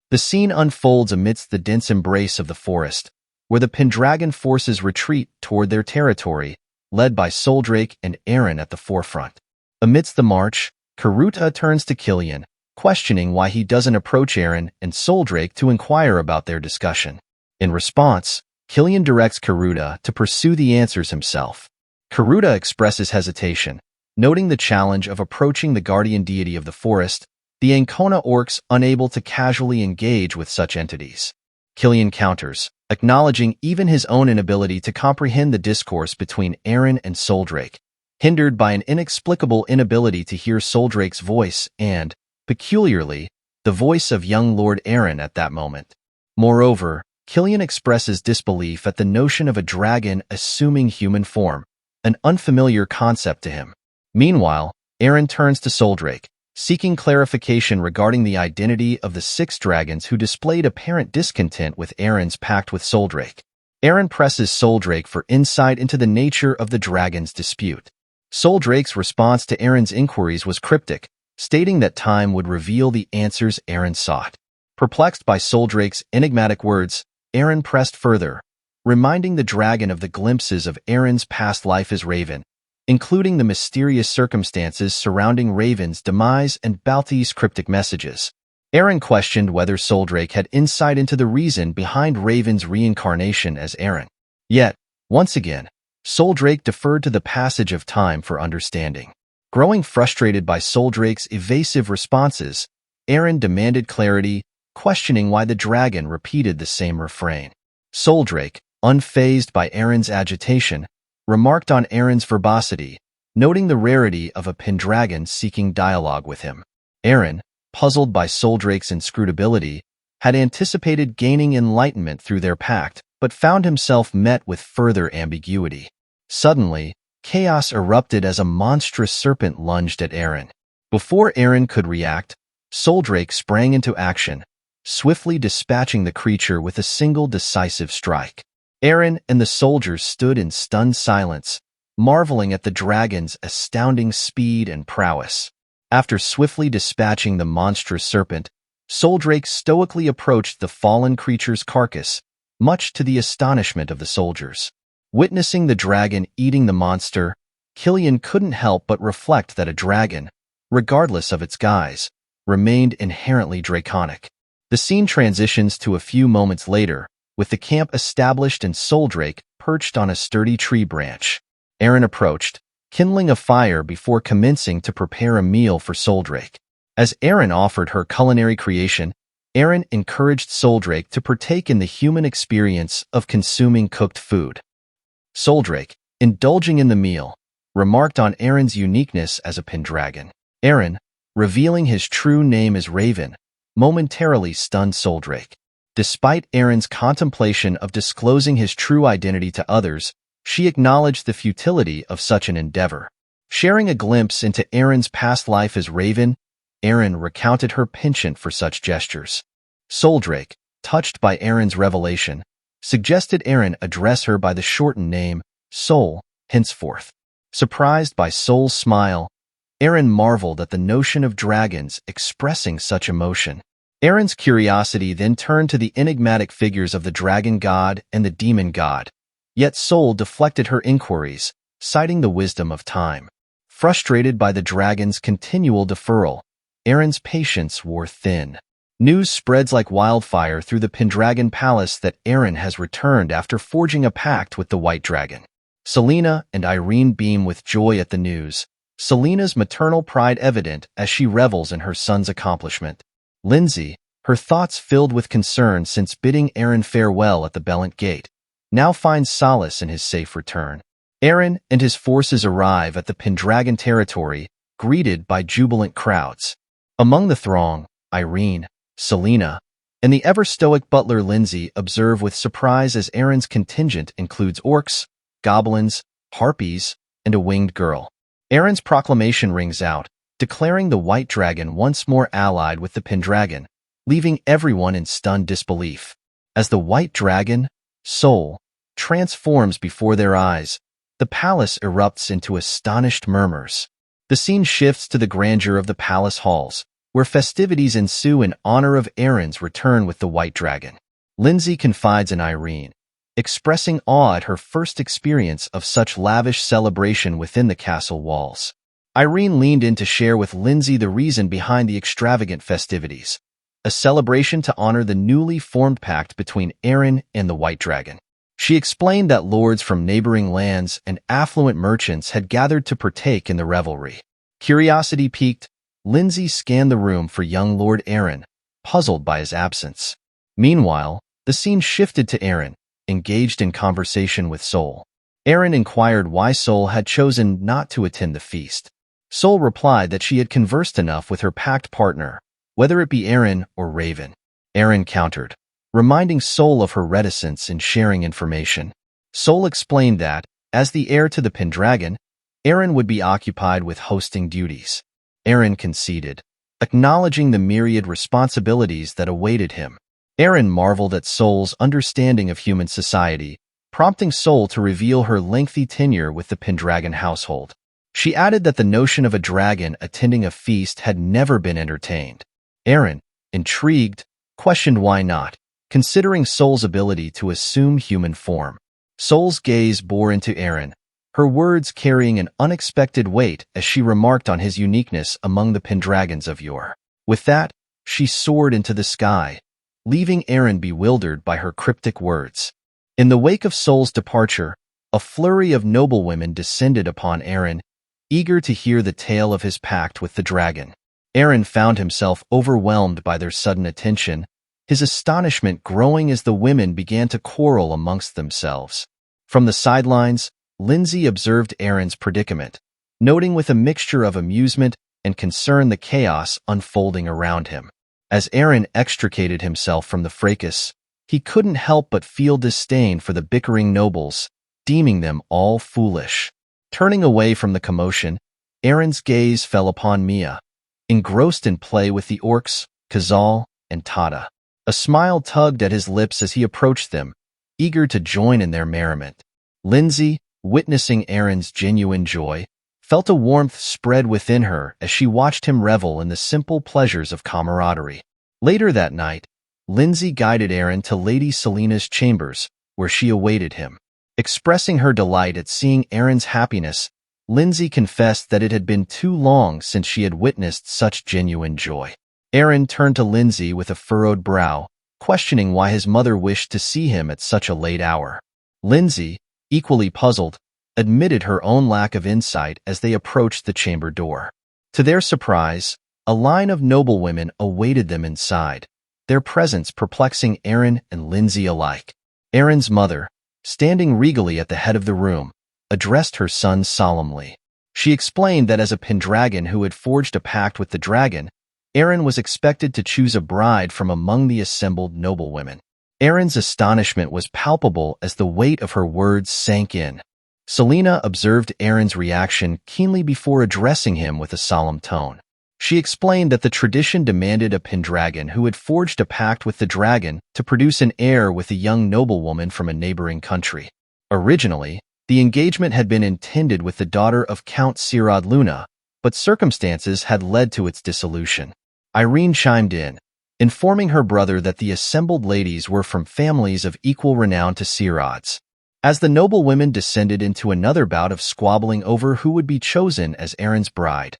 The scene unfolds amidst the dense embrace of the forest, where the Pendragon forces retreat toward their territory, led by Soldrake and Eren at the forefront. Amidst the march, Karuta turns to Killian, questioning why he doesn't approach Eren and Soldrake to inquire about their discussion. In response, Killian directs Karuta to pursue the answers himself. Karuta expresses hesitation, noting the challenge of approaching the guardian deity of the forest, the Ancona orcs unable to casually engage with such entities. Killian counters, acknowledging even his own inability to comprehend the discourse between Eren and Soldrake, hindered by an inexplicable inability to hear Soldrake's voice and, peculiarly, the voice of young Lord Eren at that moment. Moreover, Killian expresses disbelief at the notion of a dragon assuming human form, an unfamiliar concept to him. Meanwhile, Eren turns to Soldrake, seeking clarification regarding the identity of the 6 dragons who displayed apparent discontent with Eren's pact with Soldrake. Eren presses Soldrake for insight into the nature of the dragons' dispute. Soldrake's response to Eren's inquiries was cryptic, stating that time would reveal the answers Eren sought. Perplexed by Soldrake's enigmatic words, Eren pressed further, reminding the dragon of the glimpses of Eren's past life as Raven, including the mysterious circumstances surrounding Raven's demise and Balti's cryptic messages. Eren questioned whether Soldrake had insight into the reason behind Raven's reincarnation as Eren. Yet, once again, Soldrake deferred to the passage of time for understanding. Growing frustrated by Soldrake's evasive responses, Eren demanded clarity, questioning why the dragon repeated the same refrain. Soldrake, unfazed by Eren's agitation, remarked on Eren's verbosity, noting the rarity of a Pendragon seeking dialogue with him. Eren, puzzled by Soldrake's inscrutability, had anticipated gaining enlightenment through their pact, but found himself met with further ambiguity. Suddenly, chaos erupted as a monstrous serpent lunged at Eren. Before Eren could react, Soldrake sprang into action, swiftly dispatching the creature with a single decisive strike. Eren and the soldiers stood in stunned silence, marveling at the dragon's astounding speed and prowess. After swiftly dispatching the monstrous serpent, Soldrake stoically approached the fallen creature's carcass, much to the astonishment of the soldiers. Witnessing the dragon eating the monster, Killian couldn't help but reflect that a dragon, regardless of its guise, remained inherently draconic. The scene transitions to a few moments later, with the camp established and Soldrake perched on a sturdy tree branch. Eren approached, kindling a fire before commencing to prepare a meal for Soldrake. As Eren offered her culinary creation, Eren encouraged Soldrake to partake in the human experience of consuming cooked food. Soldrake, indulging in the meal, remarked on Eren's uniqueness as a Pendragon. Eren, revealing his true name as Raven, momentarily stunned Soldrake. Despite Eren's contemplation of disclosing his true identity to others, she acknowledged the futility of such an endeavor. Sharing a glimpse into Eren's past life as Raven, Eren recounted her penchant for such gestures. Soldrake, touched by Eren's revelation, suggested Eren address her by the shortened name, Sol, henceforth. Surprised by Sol's smile, Eren marveled at the notion of dragons expressing such emotion. Eren's curiosity then turned to the enigmatic figures of the dragon god and the demon god, yet Sol deflected her inquiries, citing the wisdom of time. Frustrated by the dragon's continual deferral, Eren's patience wore thin. News spreads like wildfire through the Pendragon Palace that Eren has returned after forging a pact with the White Dragon. Selena and Irene beam with joy at the news, Selena's maternal pride evident as she revels in her son's accomplishment. Lindsay, her thoughts filled with concern since bidding Eren farewell at the Bellant Gate, now finds solace in his safe return. Eren and his forces arrive at the Pendragon territory, greeted by jubilant crowds. Among the throng, Irene, Selena, and the ever-stoic butler Lindsay observe with surprise as Eren's contingent includes orcs, goblins, harpies, and a winged girl. Eren's proclamation rings out, declaring the White Dragon once more allied with the Pendragon, leaving everyone in stunned disbelief. As the White Dragon, Sol, transforms before their eyes, the palace erupts into astonished murmurs. The scene shifts to the grandeur of the palace halls, where festivities ensue in honor of Eren's return with the White Dragon. Lindsay confides in Irene, expressing awe at her first experience of such lavish celebration within the castle walls. Irene leaned in to share with Lindsay the reason behind the extravagant festivities, a celebration to honor the newly formed pact between Eren and the White Dragon. She explained that lords from neighboring lands and affluent merchants had gathered to partake in the revelry. Curiosity piqued, Lindsay scanned the room for young Lord Eren, puzzled by his absence. Meanwhile, the scene shifted to Eren, engaged in conversation with Sol. Eren inquired why Sol had chosen not to attend the feast. Sol replied that she had conversed enough with her pact partner, whether it be Eren or Raven. Eren countered, reminding Sol of her reticence in sharing information. Sol explained that, as the heir to the Pendragon, Eren would be occupied with hosting duties. Eren conceded, acknowledging the myriad responsibilities that awaited him. Eren marveled at Sol's understanding of human society, prompting Sol to reveal her lengthy tenure with the Pendragon household. She added that the notion of a dragon attending a feast had never been entertained. Eren, intrigued, questioned why not, considering Sol's ability to assume human form. Sol's gaze bore into Eren, her words carrying an unexpected weight as she remarked on his uniqueness among the Pendragons of yore. With that, she soared into the sky, leaving Eren bewildered by her cryptic words. In the wake of Sol's departure, a flurry of noblewomen descended upon Eren, eager to hear the tale of his pact with the dragon. Eren found himself overwhelmed by their sudden attention, his astonishment growing as the women began to quarrel amongst themselves. From the sidelines, Lindsay observed Eren's predicament, noting with a mixture of amusement and concern the chaos unfolding around him. As Eren extricated himself from the fracas, he couldn't help but feel disdain for the bickering nobles, deeming them all foolish. Turning away from the commotion, Eren's gaze fell upon Mia, engrossed in play with the orcs, Khazal, and Tata. A smile tugged at his lips as he approached them, eager to join in their merriment. Lindsay, witnessing Eren's genuine joy, felt a warmth spread within her as she watched him revel in the simple pleasures of camaraderie. Later that night, Lindsay guided Eren to Lady Selena's chambers, where she awaited him. Expressing her delight at seeing Eren's happiness, Lindsay confessed that it had been too long since she had witnessed such genuine joy. Eren turned to Lindsay with a furrowed brow, questioning why his mother wished to see him at such a late hour. Lindsay, equally puzzled, admitted her own lack of insight as they approached the chamber door. To their surprise, a line of noblewomen awaited them inside, their presence perplexing Eren and Lindsay alike. Eren's mother, standing regally at the head of the room, addressed her son solemnly. She explained that as a Pendragon who had forged a pact with the dragon, Eren was expected to choose a bride from among the assembled noblewomen. Eren's astonishment was palpable as the weight of her words sank in. Selena observed Eren's reaction keenly before addressing him with a solemn tone. She explained that the tradition demanded a Pendragon who had forged a pact with the dragon to produce an heir with a young noblewoman from a neighboring country. Originally, the engagement had been intended with the daughter of Count Sirad Luna, but circumstances had led to its dissolution. Irene chimed in, informing her brother that the assembled ladies were from families of equal renown to Sirad's. As the noblewomen descended into another bout of squabbling over who would be chosen as Eren's bride,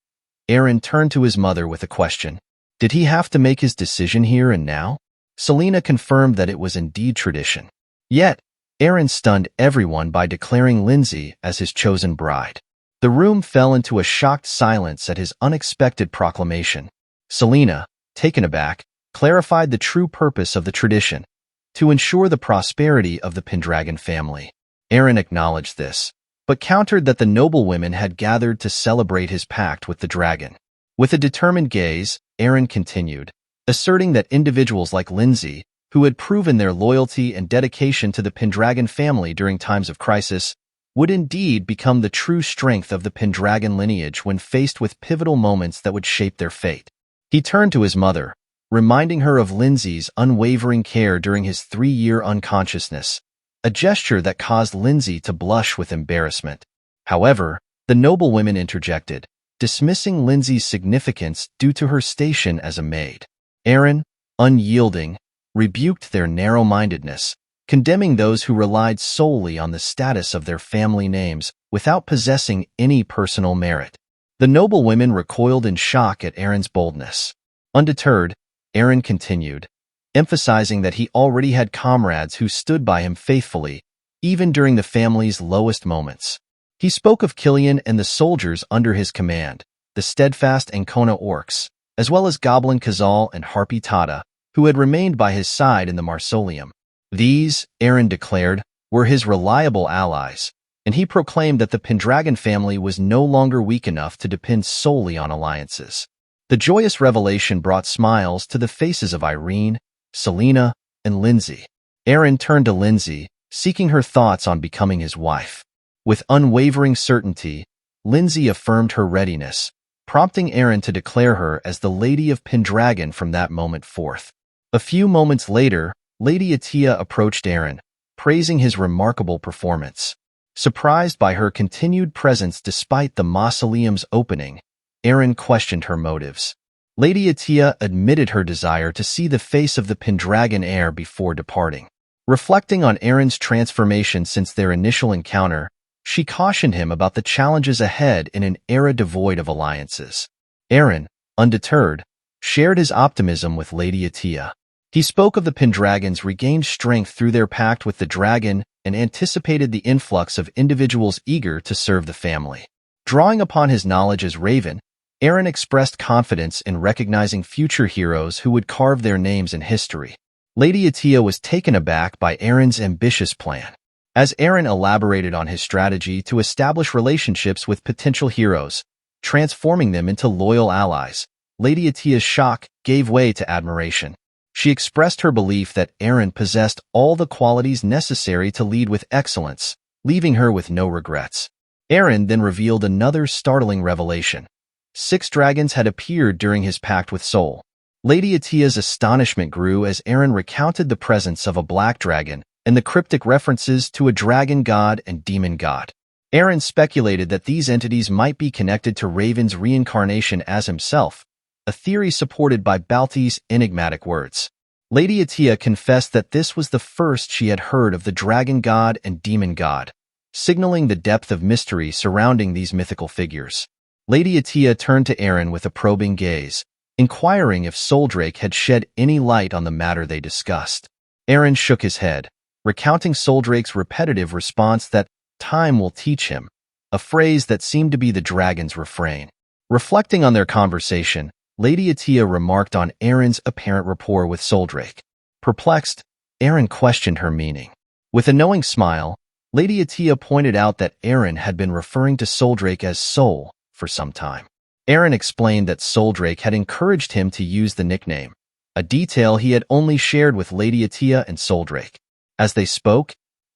Eren turned to his mother with a question. Did he have to make his decision here and now? Selena confirmed that it was indeed tradition. Yet, Eren stunned everyone by declaring Lindsay as his chosen bride. The room fell into a shocked silence at his unexpected proclamation. Selena, taken aback, clarified the true purpose of the tradition, to ensure the prosperity of the Pendragon family. Eren acknowledged this, but countered that the noblewomen had gathered to celebrate his pact with the dragon. With a determined gaze, Eren continued, asserting that individuals like Lindsay, who had proven their loyalty and dedication to the Pendragon family during times of crisis, would indeed become the true strength of the Pendragon lineage when faced with pivotal moments that would shape their fate. He turned to his mother, reminding her of Lindsay's unwavering care during his 3-year unconsciousness, a gesture that caused Lindsay to blush with embarrassment. However, the noblewomen interjected, dismissing Lindsay's significance due to her station as a maid. Eren, unyielding, rebuked their narrow-mindedness, condemning those who relied solely on the status of their family names without possessing any personal merit. The noblewomen recoiled in shock at Eren's boldness. Undeterred, Eren continued, emphasizing that he already had comrades who stood by him faithfully, even during the family's lowest moments. He spoke of Killian and the soldiers under his command, the steadfast Ancona orcs, as well as Goblin Khazal and Harpy Tata, who had remained by his side in the Mausoleum. These, Eren declared, were his reliable allies, and he proclaimed that the Pendragon family was no longer weak enough to depend solely on alliances. The joyous revelation brought smiles to the faces of Irene, Selena, and Lindsay. Eren turned to Lindsay, seeking her thoughts on becoming his wife. With unwavering certainty, Lindsay affirmed her readiness, prompting Eren to declare her as the Lady of Pendragon from that moment forth. A few moments later, Lady Atia approached Eren, praising his remarkable performance. Surprised by her continued presence despite the mausoleum's opening, Eren questioned her motives. Lady Atia admitted her desire to see the face of the Pendragon heir before departing. Reflecting on Eren's transformation since their initial encounter, she cautioned him about the challenges ahead in an era devoid of alliances. Eren, undeterred, shared his optimism with Lady Atia. He spoke of the Pendragon's regained strength through their pact with the dragon and anticipated the influx of individuals eager to serve the family. Drawing upon his knowledge as Raven, Eren expressed confidence in recognizing future heroes who would carve their names in history. Lady Atia was taken aback by Eren's ambitious plan. As Eren elaborated on his strategy to establish relationships with potential heroes, transforming them into loyal allies, Lady Atia's shock gave way to admiration. She expressed her belief that Eren possessed all the qualities necessary to lead with excellence, leaving her with no regrets. Eren then revealed another startling revelation. 6 dragons had appeared during his pact with Sol. Lady Atia's astonishment grew as Eren recounted the presence of a black dragon and the cryptic references to a dragon god and demon god. Eren speculated that these entities might be connected to Raven's reincarnation as himself, a theory supported by Balti's enigmatic words. Lady Atia confessed that this was the first she had heard of the dragon god and demon god, signaling the depth of mystery surrounding these mythical figures. Lady Atia turned to Eren with a probing gaze, inquiring if Soldrake had shed any light on the matter they discussed. Eren shook his head, recounting Soldrake's repetitive response that time will teach him, a phrase that seemed to be the dragon's refrain. Reflecting on their conversation, Lady Atia remarked on Eren's apparent rapport with Soldrake. Perplexed, Eren questioned her meaning. With a knowing smile, Lady Atia pointed out that Eren had been referring to Soldrake as Sol for some time. Eren explained that Soldrake had encouraged him to use the nickname, a detail he had only shared with Lady Atia and Soldrake. As they spoke,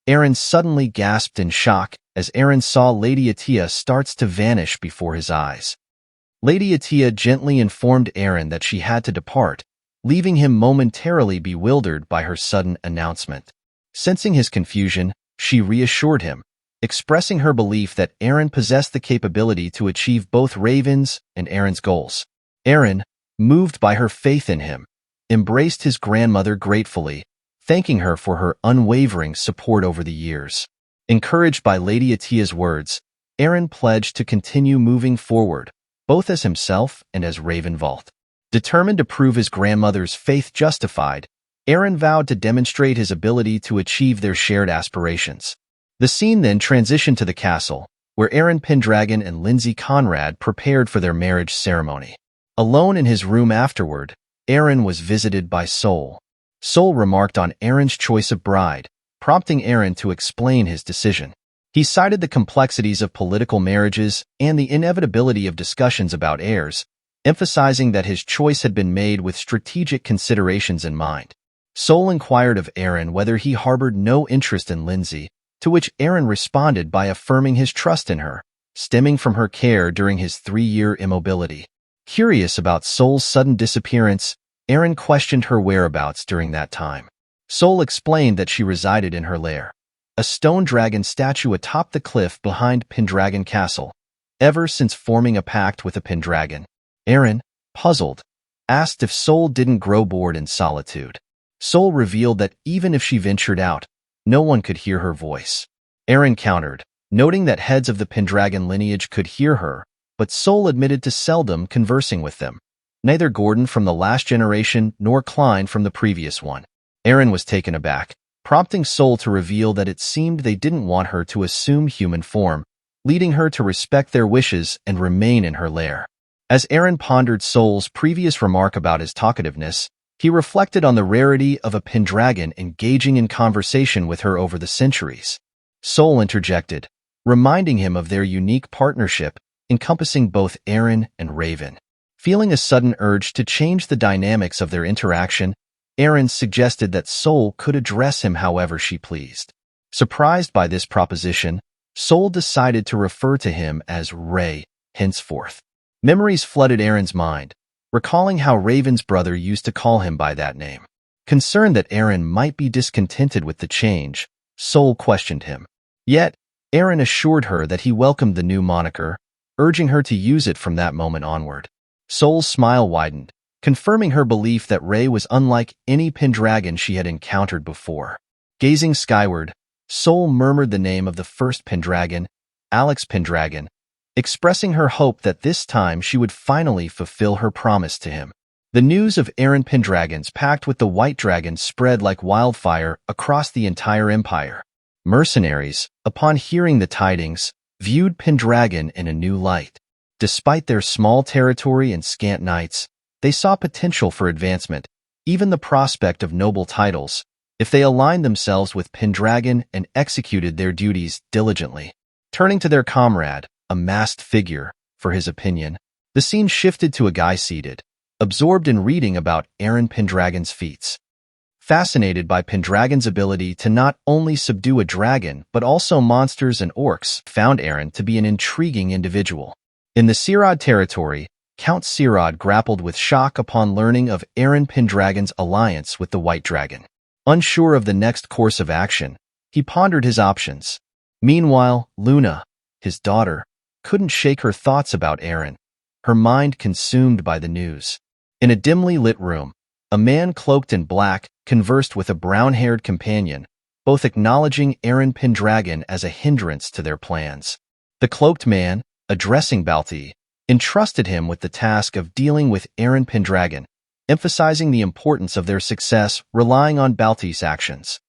Eren suddenly gasped in shock as Eren saw Lady Atia starts to vanish before his eyes. Lady Atia gently informed Eren that she had to depart, leaving him momentarily bewildered by her sudden announcement. Sensing his confusion, she reassured him, expressing her belief that Eren possessed the capability to achieve both Raven's and Eren's goals. Eren, moved by her faith in him, embraced his grandmother gratefully, thanking her for her unwavering support over the years. Encouraged by Lady Atia's words, Eren pledged to continue moving forward, both as himself and as Raven Valt. Determined to prove his grandmother's faith justified, Eren vowed to demonstrate his ability to achieve their shared aspirations. The scene then transitioned to the castle, where Eren Pendragon and Lindsay Conrad prepared for their marriage ceremony. Alone in his room afterward, Eren was visited by Sol. Sol remarked on Eren's choice of bride, prompting Eren to explain his decision. He cited the complexities of political marriages and the inevitability of discussions about heirs, emphasizing that his choice had been made with strategic considerations in mind. Sol inquired of Eren whether he harbored no interest in Lindsay, to which Eren responded by affirming his trust in her, stemming from her care during his 3-year immobility. Curious about Sol's sudden disappearance, Eren questioned her whereabouts during that time. Sol explained that she resided in her lair, a stone dragon statue atop the cliff behind Pendragon Castle, ever since forming a pact with a Pendragon. Eren, puzzled, asked if Sol didn't grow bored in solitude. Sol revealed that even if she ventured out, no one could hear her voice. Eren countered, noting that heads of the Pendragon lineage could hear her, but Sol admitted to seldom conversing with them. Neither Gordon from the last generation nor Klein from the previous one. Eren was taken aback, prompting Sol to reveal that it seemed they didn't want her to assume human form, leading her to respect their wishes and remain in her lair. As Eren pondered Sol's previous remark about his talkativeness, he reflected on the rarity of a Pendragon engaging in conversation with her over the centuries. Sol interjected, reminding him of their unique partnership encompassing both Eren and Raven. Feeling a sudden urge to change the dynamics of their interaction, Eren suggested that Sol could address him however she pleased. Surprised by this proposition, Sol decided to refer to him as Ray henceforth. Memories flooded Eren's mind, recalling how Raven's brother used to call him by that name. Concerned that Eren might be discontented with the change, Sol questioned him. Yet, Eren assured her that he welcomed the new moniker, urging her to use it from that moment onward. Sol's smile widened, confirming her belief that Ray was unlike any Pendragon she had encountered before. Gazing skyward, Sol murmured the name of the first Pendragon, Alex Pendragon, expressing her hope that this time she would finally fulfill her promise to him. The news of Eren Pendragon's pact with the White Dragon spread like wildfire across the entire empire. Mercenaries, upon hearing the tidings, viewed Pendragon in a new light. Despite their small territory and scant knights, they saw potential for advancement, even the prospect of noble titles, if they aligned themselves with Pendragon and executed their duties diligently. Turning to their comrade, a masked figure, for his opinion, the scene shifted to a guy seated, absorbed in reading about Eren Pendragon's feats. Fascinated by Pendragon's ability to not only subdue a dragon but also monsters and orcs, found Eren to be an intriguing individual. In the Sirad territory, Count Sirad grappled with shock upon learning of Eren Pendragon's alliance with the White Dragon. Unsure of the next course of action, he pondered his options. Meanwhile, Luna, his daughter, couldn't shake her thoughts about Eren, her mind consumed by the news. In a dimly lit room, a man cloaked in black conversed with a brown-haired companion, both acknowledging Eren Pendragon as a hindrance to their plans. The cloaked man, addressing Valt, entrusted him with the task of dealing with Eren Pendragon, emphasizing the importance of their success relying on Valt's actions.